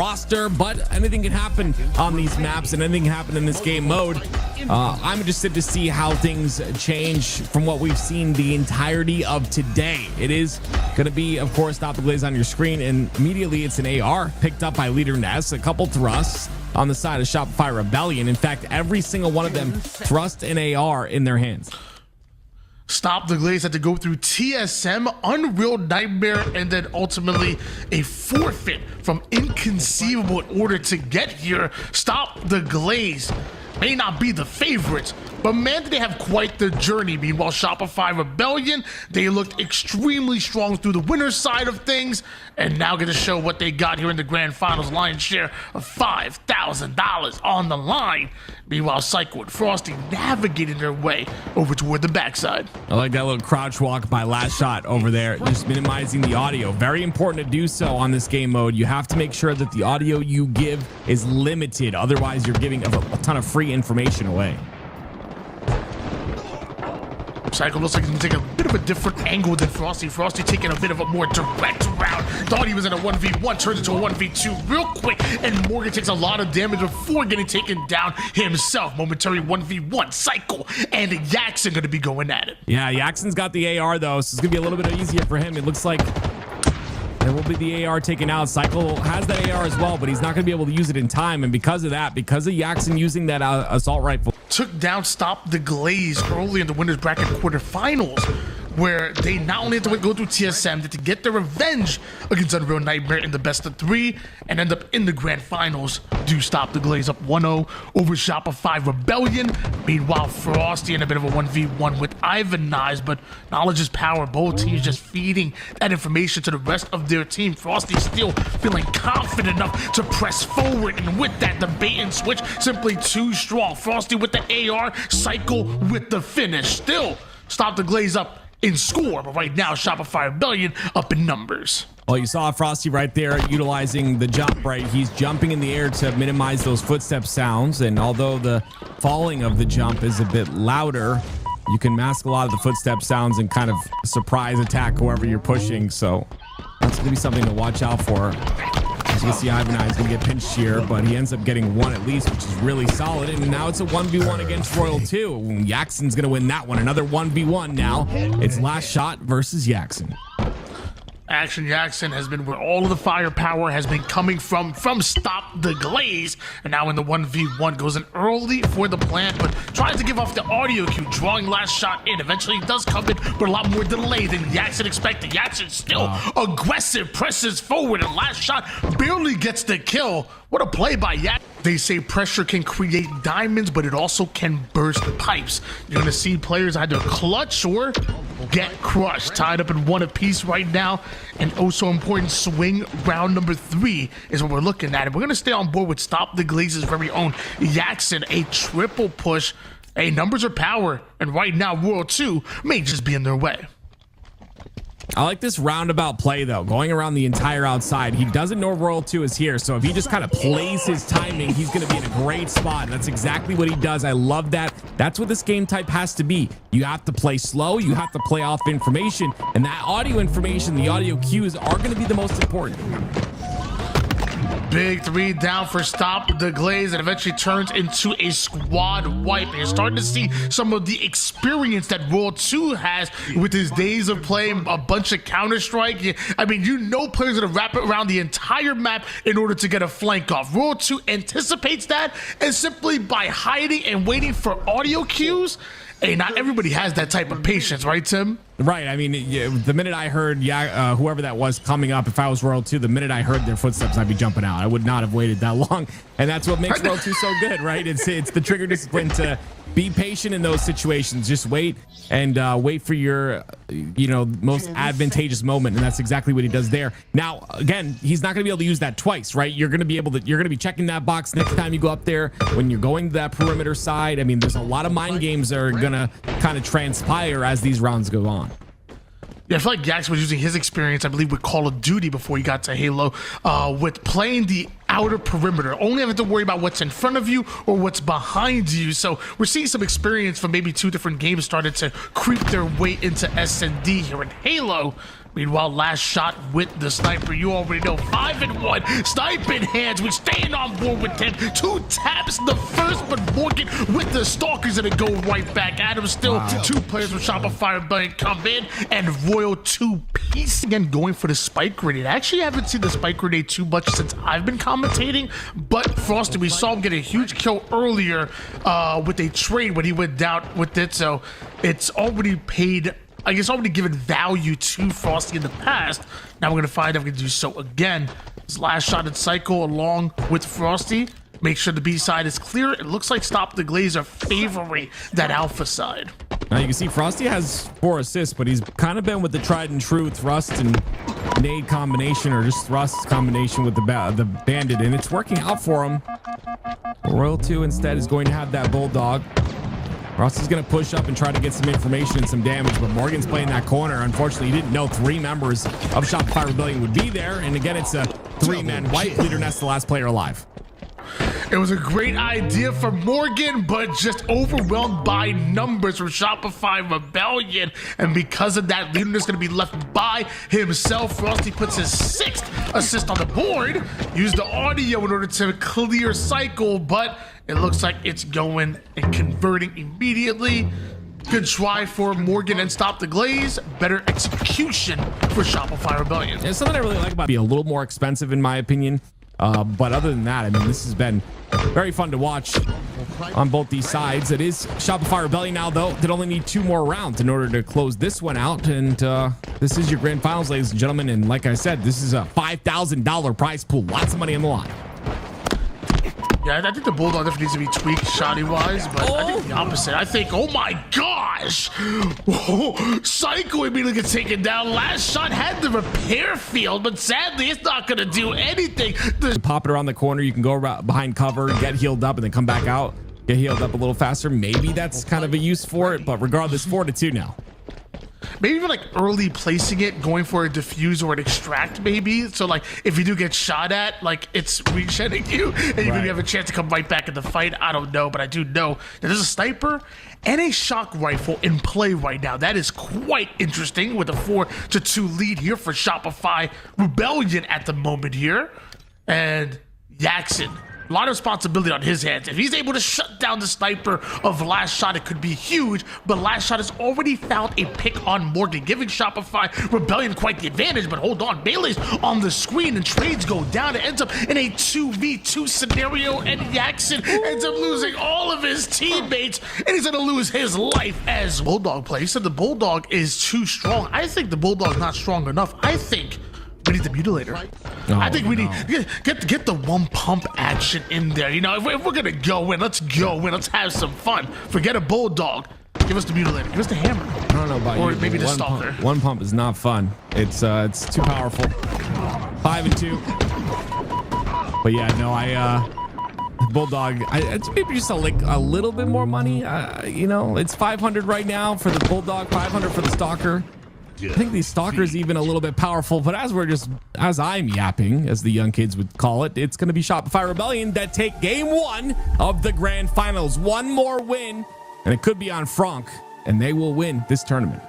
roster, but anything can happen on these maps and anything can happen in this game mode. I'm interested to see how things change from what we've seen the entirety of today. It is going to be, of course, Stop the Glaze on your screen, and immediately it's an AR picked up by Leader Ness, a couple thrusts on the side of Shopify Rebellion. In fact, every single one of them thrust an AR in their hands. Stop the Glaze had to go through TSM, Unreal Nightmare, and then ultimately a forfeit from Inconceivable in order to get here. Stop the Glaze may not be the favorites, but man, did they have quite the journey. Meanwhile, Shopify Rebellion, they looked extremely strong through the winner's side of things, and now get to show what they got here in the grand finals. Lion's share of $5,000 on the line. Meanwhile, Psycho and Frosty navigating their way over toward the backside. I like that little crouch walk by Last Shot over there, just minimizing the audio. Very important to do so on this game mode. You have to make sure that the audio you give is limited. Otherwise, you're giving a ton of free information away. Psycho looks like he's gonna take a bit of a different angle than Frosty. Frosty taking a bit of a more direct route. Thought he was in a 1v1, turns into a 1v2 real quick, and Morgan takes a lot of damage before getting taken down himself. Momentary 1v1, Psycho and Yaxon gonna be going at it. Yeah, Yaxon's got the AR though, so it's gonna be a little bit easier for him. It looks like there will be the AR taken out. Psycho has that AR as well, but he's not going to be able to use it in time. And because of that, because of Yaxon using that assault rifle, took down Stop the Glaze early in the winners bracket quarterfinals, where they not only had to go through TSM to get their revenge against Unreal Nightmare in the best of 3 and end up in the grand finals. Do Stop the Glaze up 1-0 over Shopify Rebellion. Meanwhile, Frosty in a bit of a 1v1 with Ivan Knives, but knowledge is power. Both teams just feeding that information to the rest of their team. Frosty still feeling confident enough to press forward, and with that, the bait and switch simply too strong. Frosty with the AR, Psycho with the finish. Still, Stop the Glaze up in score, but right now Shopify Rebellion up in numbers. Well, you saw Frosty right there utilizing the jump, right? He's jumping in the air to minimize those footstep sounds, and although the falling of the jump is a bit louder, you can mask a lot of the footstep sounds and kind of surprise attack whoever you're pushing. So that's going to be something to watch out for. As you can see, Ivan is going to get pinched here, but he ends up getting one at least, which is really solid. And now it's a 1v1 against Royal 2. Yaxon's going to win that one. Another 1v1 now. It's Last Shot versus Yaxon. Action Yaxon has been where all of the firepower has been coming from Stop the Glaze, and now in the 1v1 goes in early for the plant, but tries to give off the audio cue, drawing Last Shot in. Eventually he does come in, but a lot more delay than Yaxon expected. Yaxon still aggressive, presses forward, and Last Shot barely gets the kill. What a play by Yaxon. They say pressure can create diamonds, but it also can burst pipes. You're gonna see players either clutch or get crushed. Tied up in one apiece right now. And oh so important swing round number 3 is what we're looking at. And we're gonna stay on board with Stop the Glaze's very own Yaxon, a triple push. Hey, numbers are power, and right now World 2 may just be in their way. I like this roundabout play though, going around the entire outside. He doesn't know Royal 2 is here, so if he just kind of plays his timing, he's going to be in a great spot. And that's exactly what he does. I love that. That's what this game type has to be. You have to play slow, you have to play off information, and that audio information, the audio cues are going to be the most important. Big 3 down for Stop the Glaze, and eventually turns into a squad wipe. And you're starting to see some of the experience that Royal 2 has with his days of playing a bunch of Counter-Strike. I mean, you know players are going to wrap it around the entire map in order to get a flank off. Royal 2 anticipates that, and simply by hiding and waiting for audio cues, hey, not everybody has that type of patience, right, Tim? Right. I mean, the minute I heard whoever that was coming up, if I was Royal 2, the minute I heard their footsteps, I'd be jumping out. I would not have waited that long. And that's what makes Royal 2 so good, right? It's the trigger discipline to be patient in those situations. Just wait and wait for your, most advantageous moment. And that's exactly what he does there. Now, again, he's not going to be able to use that twice, right? You're going to be checking that box next time you go up there when you're going to that perimeter side. I mean, there's a lot of mind games that are going to kind of transpire as these rounds go on. Yeah, I feel like Gax was using his experience, I believe, with Call of Duty before he got to Halo, with playing the outer perimeter, only having to worry about what's in front of you or what's behind you. So we're seeing some experience from maybe 2 different games started to creep their way into S&D here in Halo. Meanwhile, last shot with the sniper. You already know, 5-1. Snipe in hands. We're staying on board with 10. 2 taps the first, but Morgan with the stalkers and it go right back at him. Still 2 players from Shopify Rebellion come in, and Royal 2-piece again going for the spike grenade. I actually haven't seen the spike grenade too much since I've been commentating, but Frosty, we saw him get a huge kill earlier with a trade when he went down with it, so it's already paid. I guess already given value to Frosty in the past. Now we're gonna find out if we can do so again. His last shot at Cycle along with Frosty. Make sure the B side is clear. It looks like Stop the Glaze are favoring that Alpha side. Now you can see Frosty has 4 assists, but he's kind of been with the tried and true thrust and nade combination, or just thrust combination with the Bandit, and it's working out for him. Royal 2 instead is going to have that Bulldog. Frosty's going to push up and try to get some information and some damage, but Morgan's playing that corner. Unfortunately, he didn't know 3 members of Shopify Rebellion would be there, and again, it's a 3-man wipe. Leader Nest, the last player alive. It was a great idea for Morgan, but just overwhelmed by numbers from Shopify Rebellion. And because of that, Leader is going to be left by himself. Frosty puts his 6th assist on the board. Used the audio in order to clear Cycle, but it looks like it's going and converting immediately. Good try for Morgan and Stop the Glaze. Better execution for Shopify Rebellion. There's something I really like about it. Be a little more expensive in my opinion. But other than that, I mean, this has been very fun to watch on both these sides. It is Shopify Rebellion now, though, that only need 2 more rounds in order to close this one out. And this is your grand finals, ladies and gentlemen. And like I said, this is a $5,000 prize pool. Lots of money on the line. Yeah, I think the Bulldog definitely needs to be tweaked shoddy-wise, but I think the opposite. I think, oh my gosh! Psycho immediately gets taken down. Last shot had the repair field, but sadly, it's not going to do anything. Pop it around the corner. You can go around behind cover, get healed up, and then come back out. Get healed up a little faster. Maybe that's kind of a use for it, but regardless, 4-2 now. Maybe even like early placing it, going for a diffuse or an extract, maybe. So like if you do get shot at, like it's re-shedding you, and you maybe have a chance to come right back in the fight. I don't know, but I do know that there's a sniper and a shock rifle in play right now. That is quite interesting with a 4-2 lead here for Shopify Rebellion at the moment here. And Jackson, a lot of responsibility on his hands. If he's able to shut down the sniper of last shot, it could be huge, but last shot has already found a pick on Morgan, giving Shopify Rebellion quite the advantage. But hold on, Bailey's on the screen and trades go down. It ends up in a 2v2 scenario, and Jackson ends up losing all of his teammates, and he's gonna lose his life as Bulldog play. He said the Bulldog is too strong. I think the Bulldog's not strong enough. I think we need the Mutilator. I think we need get the 1 pump action in there. You know, if we're gonna go in, let's go in. Let's have some fun. Forget a Bulldog. Give us the Mutilator. Give us the hammer. I don't know about or you. Maybe the Stalker. 1 pump is not fun. It's too powerful. 5-2. But yeah, no, Bulldog. It's maybe just a little bit more money. You know, it's 500 right now for the Bulldog, 500 for the Stalker. I think these Stalkers even a little bit powerful, but as I'm yapping, as the young kids would call it, it's going to be Shopify Rebellion that take game 1 of the grand finals. 1 more win, and it could be on Franck, and they will win this tournament.